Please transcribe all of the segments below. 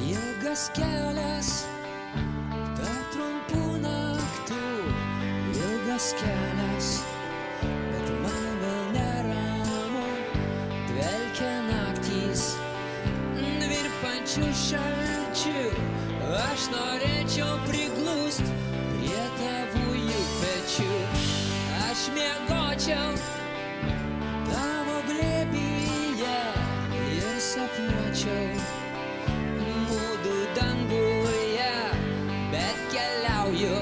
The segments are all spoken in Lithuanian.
Ilgas kelias tarp trumpų naktų, ilgas kelias, bet man vėl neramu, dvelkia naktys virpančių šalčių. Aš norėčiau priglust prie tavųjų pečių, aš miegočiau tavo glėbyje ir sapnuočiau mūdų danguje, bet keliauju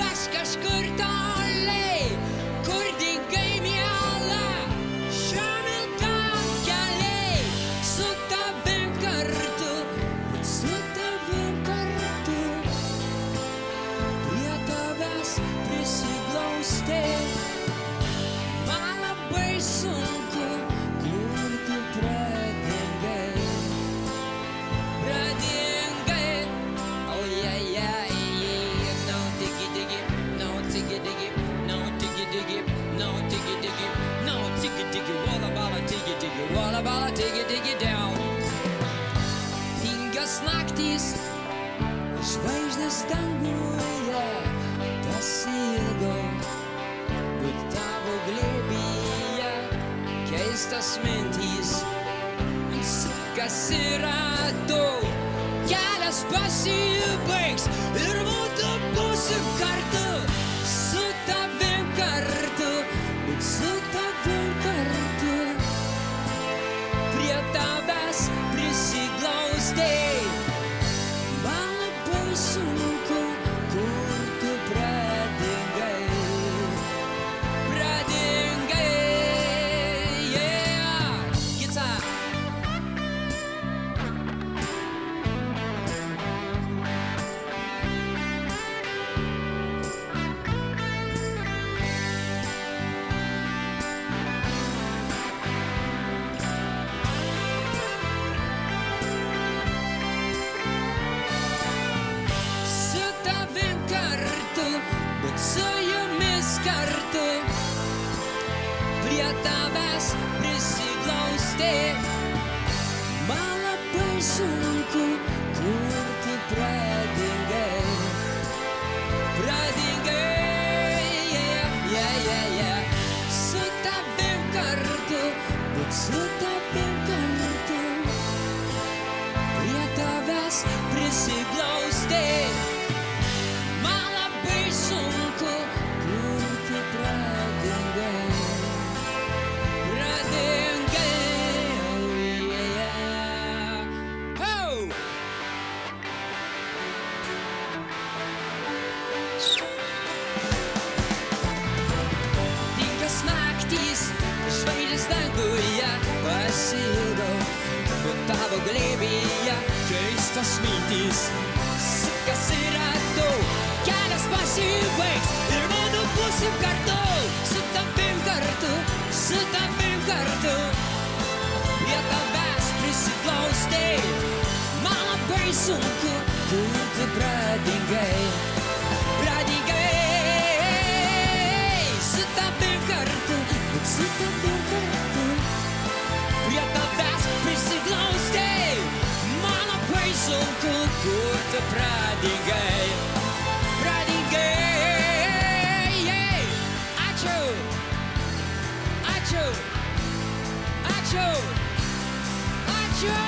aš kažkur toliai, kur dingai miela, šiam ilgam keliai, su tavim kartu, bet su tavim kartu, prie tavęs prisiglausti. Man labai sunku, kur tu pradingai, oh yeah, yeah, yeah. No diggy diggy, no diggy diggy, no diggy diggy, no diggy diggy, no diggy diggy, walla balla diggy diggy, walla balla diggy diggy down. Tingios naktys, žvaigždės danguje, pasiilgau būt tavo glėbyje, keistas mintys sukasi ratu, kelias pasibaigs ir mūdu būsim kartu, su tavim kartu, bet su tavim kartu, prie tavęs prisiglausti. Man labai sunku, kur tu pradingai, yeah, guitar. Su tavim kartu, bet su jumis kartu, prie tavęs prisiglausti. Man labai sunku, kur tu pradingai, yeah. Su tavim kartu, bet su tavim kartu, prie tavęs prisiglausti. Man labai sunku, kur tu pradingai, oh yeah. Oh! Tingios naktys, žvaigždės danguje, pasiilgau būt tavo glėbyje, keistos mintys sukasi ratu, kelias pasibaigs ir mūdu būsim kartu, su tavim kartu, su tavim kartu, prie tavęs prisiglausti. Man labai sunku, kur tu pradingai, su tavim kartu, bet su tavim kartu, prie tavęs prisiglausti. Man labai sunku, kur tu pradingai, yeah. Ačiū, ačiū, ačiū, ačiū.